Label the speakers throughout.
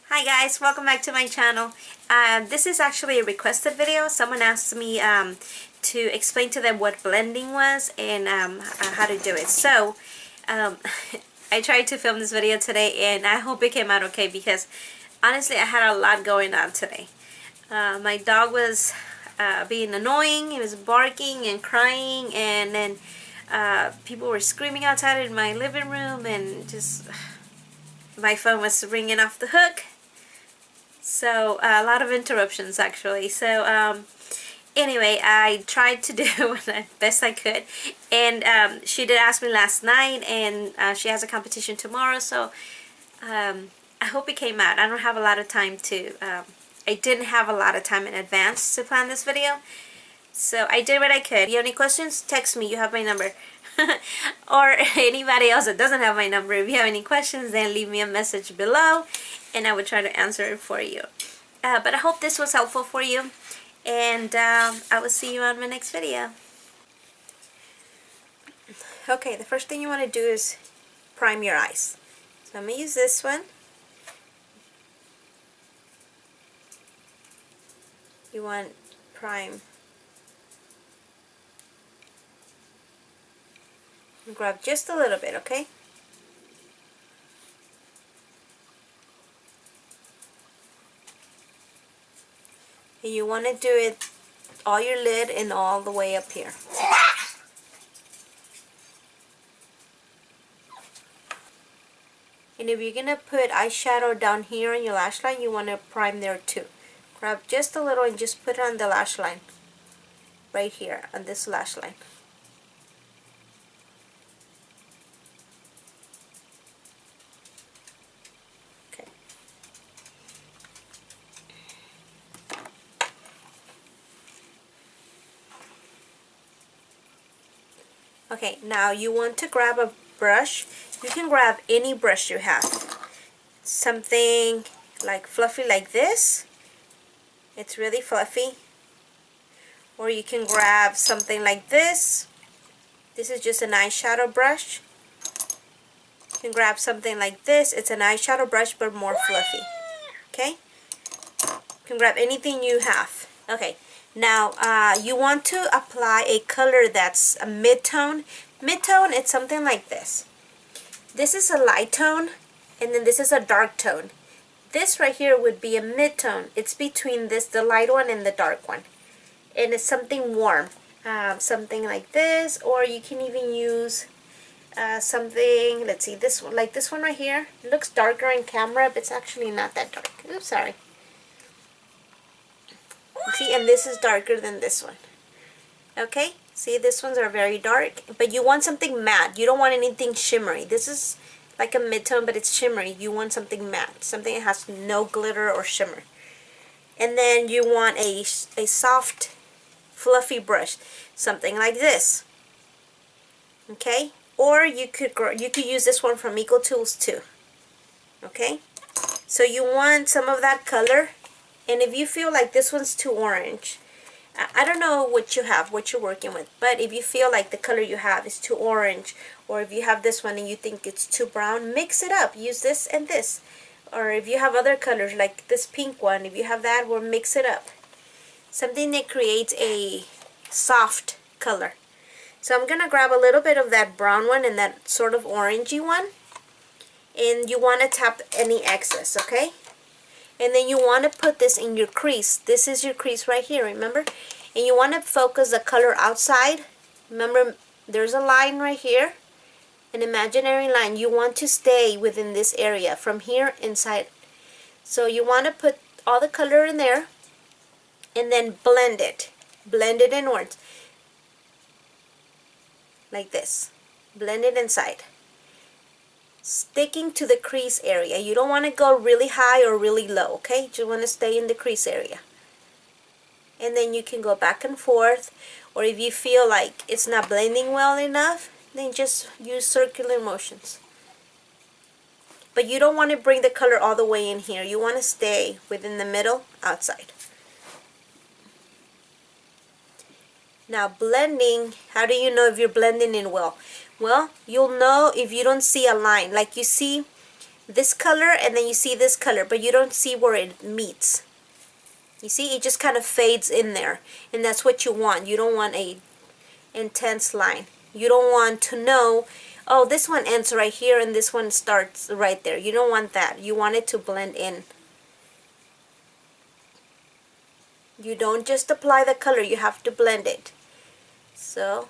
Speaker 1: Hi guys, welcome back to my channel. This is actually a requested video. Someone asked me to explain to them what blending was and how to do it. So um, I tried to film this video today and I hope it came out okay because honestly I had a lot going on today. My dog was being annoying. He was barking and crying, and then people were screaming outside in my living room, and just my phone was ringing off the hook. So a lot of interruptions actually. So anyway, I tried to do the best I could, and she did ask me last night, and she has a competition tomorrow, so I hope it came out. I don't have a lot of time to I didn't have a lot of time in advance to plan this video, so I did what I could. If you have any questions, text me. You have my number. Or anybody else that doesn't have my number, if you have any questions, then leave me a message below and I will try to answer it for you. But I hope this was helpful for you, and I will see you on my next video. Okay, the first thing you want to do is prime your eyes. So I'm going to use this one. You want prime. Grab just a little bit, okay? And you want to do it all your lid and all the way up here. And if you're going to put eyeshadow down here on your lash line, you want to prime there too. Grab just a little and just put it on the lash line. Right here, on this lash line. Okay. Okay, now you want to grab a brush. You can grab any brush you have. Something like fluffy like this. It's really fluffy. Or you can grab something like this. This is just an eyeshadow brush. You can grab something like this. It's an eyeshadow brush but more fluffy. Okay? You can grab anything you have. Okay. Now, you want to apply a color that's a mid-tone. Mid-tone, it's something like this. This is a light tone, and then this is a dark tone. This right here would be a mid-tone. It's between this, the light one, and the dark one. And it's something warm. Something like this, or you can even use something, let's see, this one, like this one right here. It looks darker in camera, but it's actually not that dark. Oops, sorry. See, and this is darker than this one. Okay, see, these ones are very dark, but you want something matte. You don't want anything shimmery. This is like a mid-tone, but it's shimmery. You want something matte, something that has no glitter or shimmer. And then you want a soft, fluffy brush, something like this. Okay, or you could use this one from EcoTools too. Okay, so you want some of that color, and if you feel like this one's too orange, I don't know what you have, what you're working with, but if you feel like the color you have is too orange, or if you have this one and you think it's too brown, mix it up. Use this and this. Or if you have other colors like this pink one, if you have that, we'll mix it up. Something that creates a soft color. So I'm going to grab a little bit of that brown one and that sort of orangey one. And you want to tap any excess, okay? And then you want to put this in your crease. This is your crease right here, remember? And you want to focus the color outside. Remember, there's a line right here, an imaginary line. You want to stay within this area from here inside. So you want to put all the color in there and then blend it. Blend it inwards. Like this. Blend it inside. Sticking to the crease area. You don't want to go really high or really low, okay? You just want to stay in the crease area. And then you can go back and forth, or if you feel like it's not blending well enough, then just use circular motions. But you don't want to bring the color all the way in here. You want to stay within the middle, outside. Now blending, how do you know if you're blending in well? Well, you'll know if you don't see a line. Like you see this color and then you see this color, but you don't see where it meets. You see, it just kind of fades in there, and that's what you want. You don't want a intense line. You don't want to know, oh, this one ends right here and this one starts right there. You don't want that. You want it to blend in. You don't just apply the color, you have to blend it. So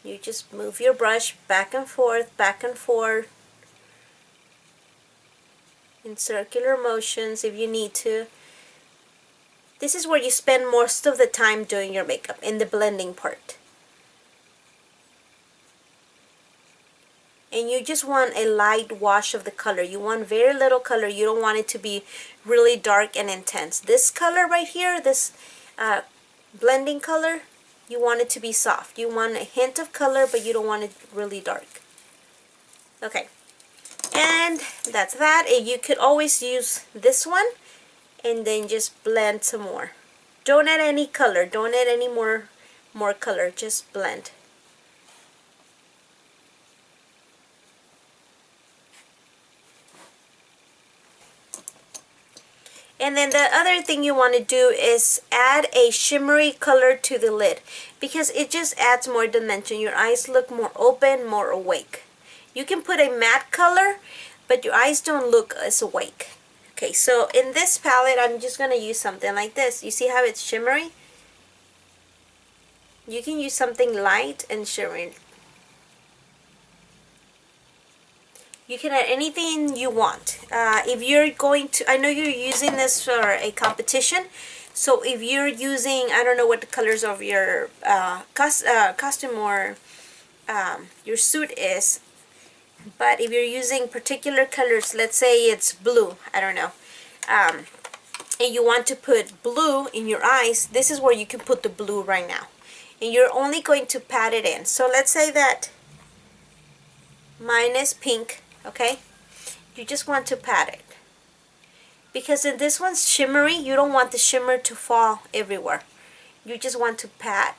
Speaker 1: you just move your brush back and forth in circular motions if you need to. This is where you spend most of the time doing your makeup, in the blending part. And you just want a light wash of the color. You want very little color. You don't want it to be really dark and intense. This color right here, this blending color, you want it to be soft. You want a hint of color, but you don't want it really dark. Okay, and that's that. And you could always use this one and then just blend some more. Don't add any color. Don't add any more color. Just blend. And then the other thing you want to do is add a shimmery color to the lid, because it just adds more dimension. Your eyes look more open, more awake. You can put a matte color, but your eyes don't look as awake. Okay, so in this palette, I'm just going to use something like this. You see how it's shimmery? You can use something light and shimmery. You can add anything you want. If you're going to, I know you're using this for a competition, so if you're using, I don't know what the colors of your costume or your suit is, but if you're using particular colors, let's say it's blue, I don't know, and you want to put blue in your eyes, this is where you can put the blue right now. And you're only going to pat it in. So let's say that mine is pink. Okay, you just want to pat it, because in this one's shimmery, you don't want the shimmer to fall everywhere. You just want to pat.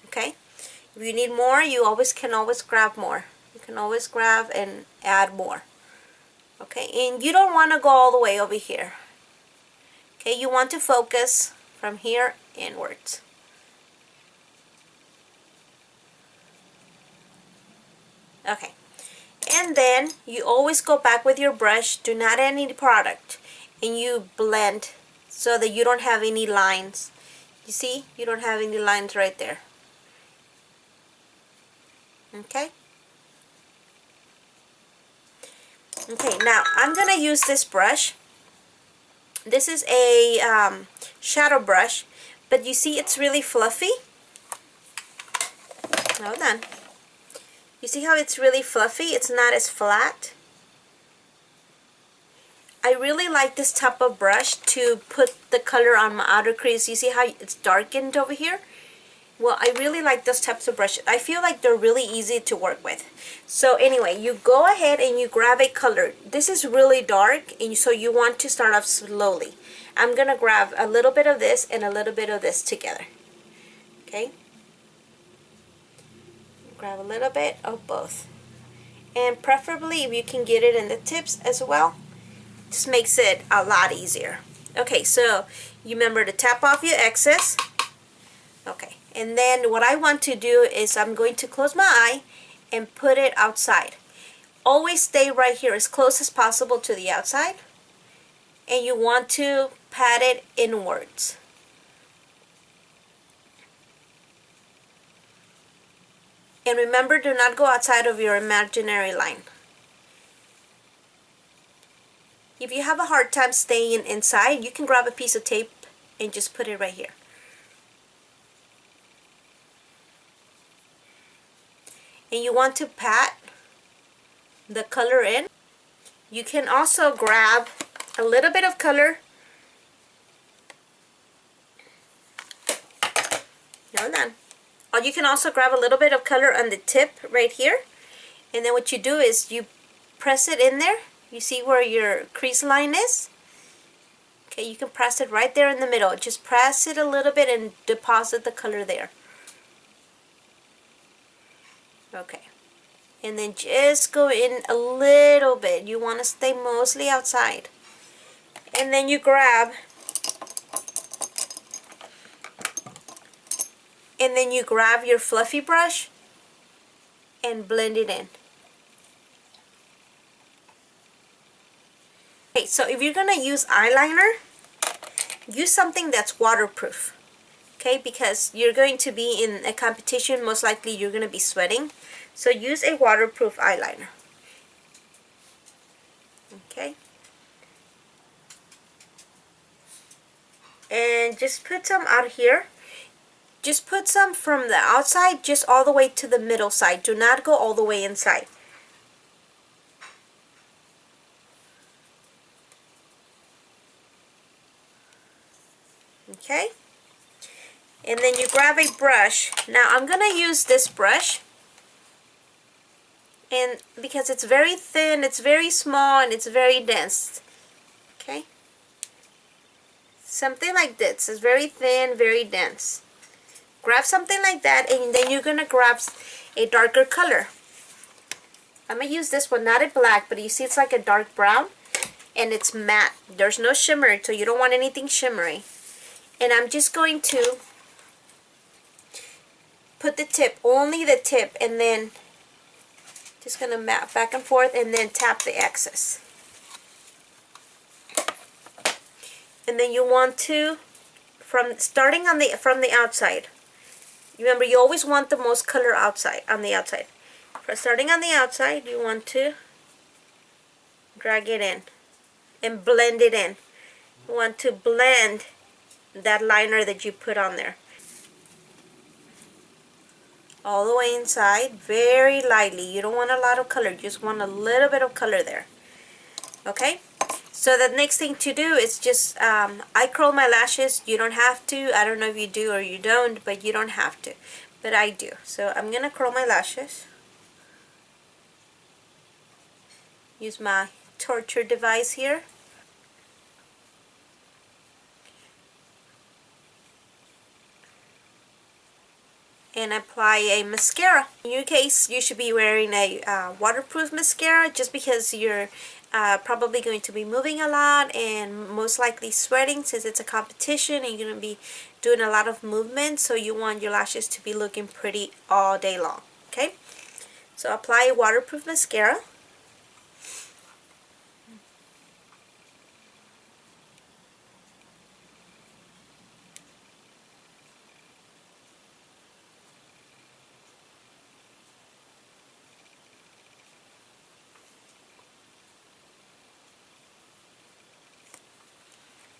Speaker 1: Okay, if you need more, you can always grab more. You can always grab and add more. Okay, and you don't want to go all the way over here. Okay, you want to focus from here inwards. Okay, and then you always go back with your brush, do not add any product, and you blend so that you don't have any lines. You see, you don't have any lines right there. Okay. Okay, now I'm gonna use this brush. This is a shadow brush, but you see it's really fluffy. Hold on. You see how it's really fluffy? It's not as flat. I really like this type of brush to put the color on my outer crease. You see how it's darkened over here? Well, I really like those types of brushes. I feel like they're really easy to work with. So anyway, you go ahead and you grab a color. This is really dark, and so you want to start off slowly. I'm going to grab a little bit of this and a little bit of this together. Okay? Grab a little bit of both, and preferably if you can get it in the tips as well, just makes it a lot easier. Okay, so you remember to tap off your excess. Okay, and then what I want to do is I'm going to close my eye and put it outside. Always stay right here as close as possible to the outside, and you want to pat it inwards. And remember, do not go outside of your imaginary line. If you have a hard time staying inside, you can grab a piece of tape and just put it right here. And you want to pat the color in. You can also grab a little bit of color. Hold on. Or you can also grab a little bit of color on the tip right here, and then what you do is you press it in there. You see where your crease line is? Okay, you can press it right there in the middle. Just press it a little bit and deposit the color there. Okay. And then just go in a little bit. You want to stay mostly outside. And then you grab your fluffy brush and blend it in. Okay, so if you're gonna use eyeliner, use something that's waterproof. Okay, because you're going to be in a competition, most likely you're gonna be sweating. So use a waterproof eyeliner. Okay. And just put some out here. Just put some from the outside, just all the way to the middle side. Do not go all the way inside. Okay? And then you grab a brush. Now I'm going to use this brush. And because it's very thin, it's very small, and it's very dense. Okay? Something like this. It's very thin, very dense. Grab something like that, and then you're going to grab a darker color. I'm going to use this one, not a black, but you see it's like a dark brown. And it's matte. There's no shimmer, so you don't want anything shimmery. And I'm just going to put the tip, only the tip, and then just going to map back and forth and then tap the excess. And then you want to, from the outside. Remember, you always want the most color outside, on the outside. Starting on the outside, you want to drag it in and blend it in. You want to blend that liner that you put on there all the way inside, very lightly. You don't want a lot of color, you just want a little bit of color there. Okay, so the next thing to do is just I curl my lashes. You don't have to. I don't know if you do or you don't, but you don't have to, but I do. So I'm gonna curl my lashes. Use my torture device here. And apply a mascara. In your case, you should be wearing a waterproof mascara, just because you're probably going to be moving a lot and most likely sweating, since it's a competition and you're going to be doing a lot of movement, so you want your lashes to be looking pretty all day long. Okay, so apply a waterproof mascara.